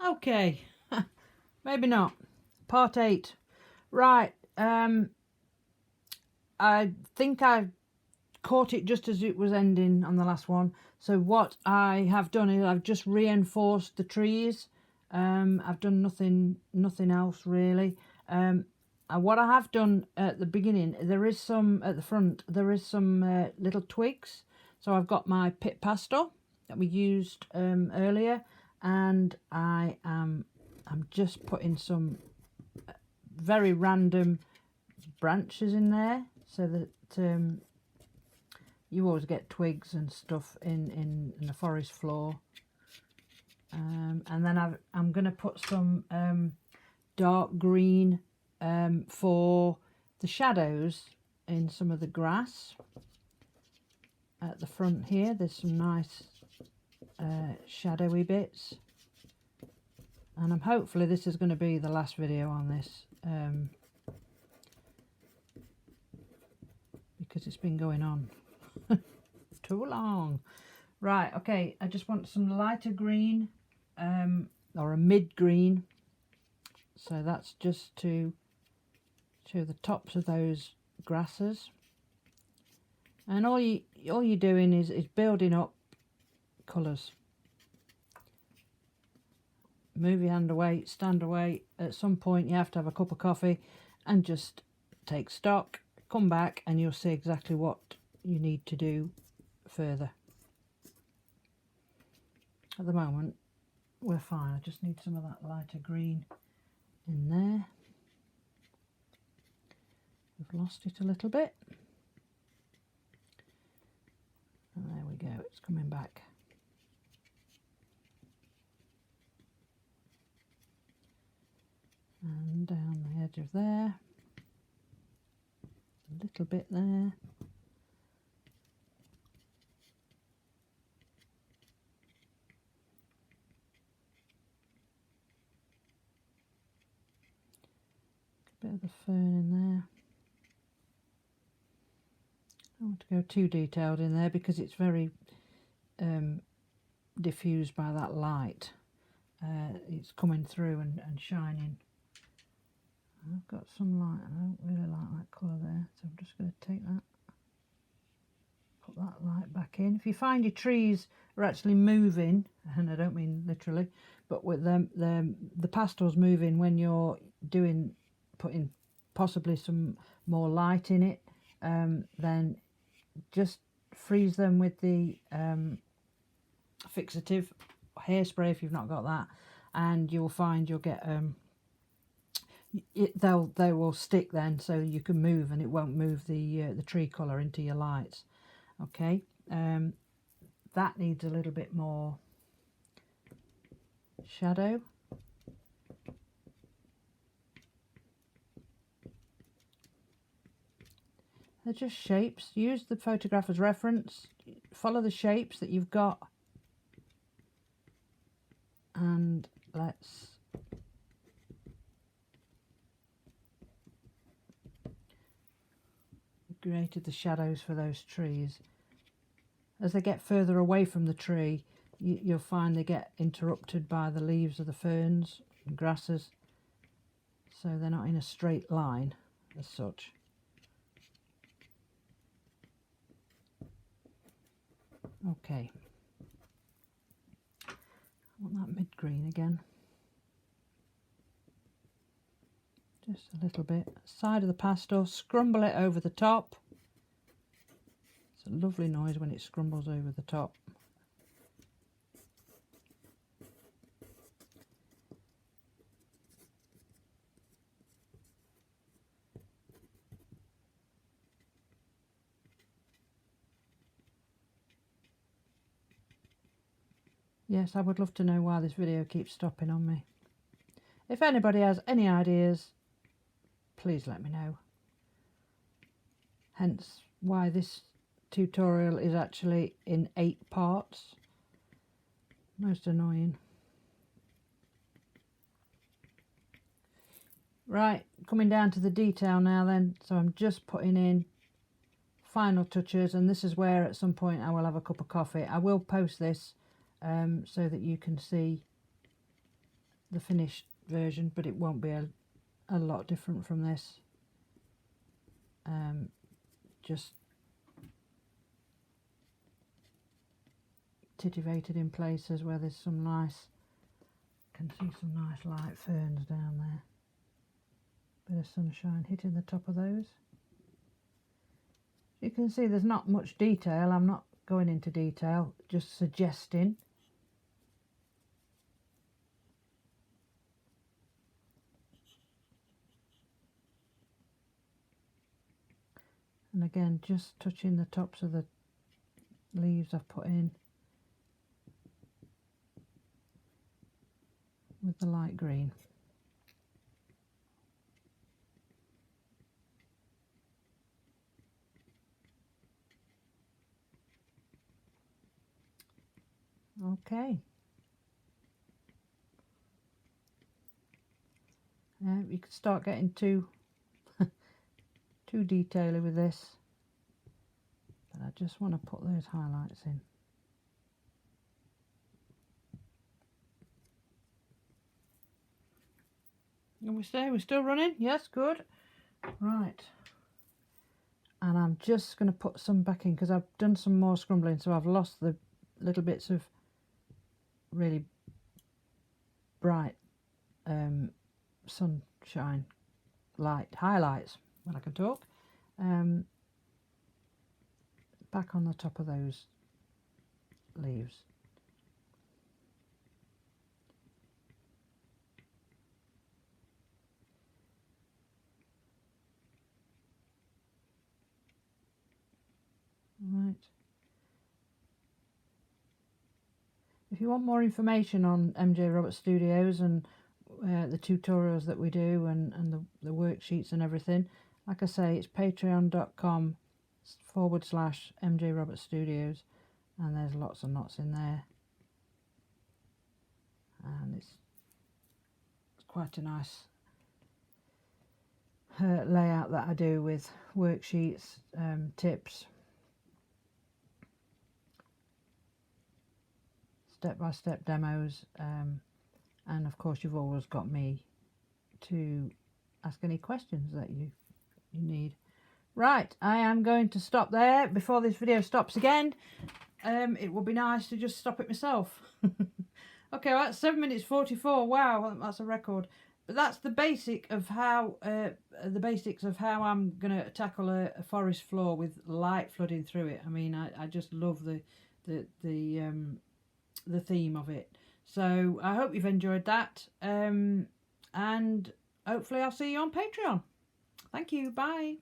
Okay, maybe not. Part 8. Right, I think I caught it just as it was ending on the last one. So what I have done is I've just reinforced the trees. I've done nothing else really. What I have done at the beginning, there is some at the front, there is some little twigs. So I've got my pit pastel that we used earlier, and I'm just putting some very random branches in there so that you always get twigs and stuff in the forest floor. And then I'm going to put some dark green for the shadows in some of the grass at the front here. There's some nice shadowy bits, and hopefully this is going to be the last video on this because it's been going on too long. Right, okay, I just want some lighter green or a mid green, so that's just to show the tops of those grasses. And all you're doing is building up colours. Move your hand away, stand away. At some point you have to have a cup of coffee and just take stock, come back, and you'll see exactly what you need to do further. At the moment we're fine. I just need some of that lighter green in there. We've lost it a little bit. And there we go, it's coming back. And down the edge of there, a little bit there. A bit of the fern in there. I don't want to go too detailed in there because it's very diffused by that light. It's coming through and shining. I've got some light, I don't really like that colour there, so I'm just going to take that, put that light back in. If you find your trees are actually moving, and I don't mean literally, but with them, the pastel's moving when you're putting possibly some more light in it, then just freeze them with the fixative hairspray if you've not got that, and you'll find you'll get they will stick then, so you can move and it won't move the tree colour into your lights. Okay, that needs a little bit more shadow. They're just shapes. Use the photograph as reference. Follow the shapes that you've got, and let's created the shadows for those trees. As they get further away from the tree, you'll find they get interrupted by the leaves of the ferns and grasses, so they're not in a straight line as such. Okay, I want that mid-green again, just a little bit. Side of the pastel, scrumble it over the top. It's a lovely noise when it scrumbles over the top. Yes, I would love to know why this video keeps stopping on me. If anybody has any ideas, please let me know. Hence why this tutorial is actually in 8 parts. Most annoying. Right, coming down to the detail now then. So I'm just putting in final touches, and this is where at some point I will have a cup of coffee. I will post this so that you can see the finished version, but it won't be a lot different from this. Just titivated in places where there's some nice, can see some nice light ferns down there. Bit of sunshine hitting the top of those. You can see there's not much detail. I'm not going into detail, just suggesting. And again, just touching the tops of the leaves I've put in with the light green. Okay. You can start getting too detaily with this, but I just want to put those highlights in. And we're still running. Yes, good. Right. And I'm just going to put some back in because I've done some more scrumbling, so I've lost the little bits of really bright sunshine light highlights when I can talk. Back on the top of those leaves. Right. If you want more information on MJ Roberts Studios and the tutorials that we do and the worksheets and everything, like I say, it's patreon.com/MJ Roberts Studios, and there's lots and lots in there, and it's quite a nice layout that I do with worksheets, tips, step-by-step demos, and of course you've always got me to ask any questions that you need. Right, I am going to stop there before this video stops again. It would be nice to just stop it myself. Okay, well, that's 7 minutes 44. Wow, that's a record. But that's the basic of how the basics of how I'm gonna tackle a forest floor with light flooding through it. I mean, I just love the theme of it. So I hope you've enjoyed that, and hopefully I'll see you on Patreon. Thank you. Bye.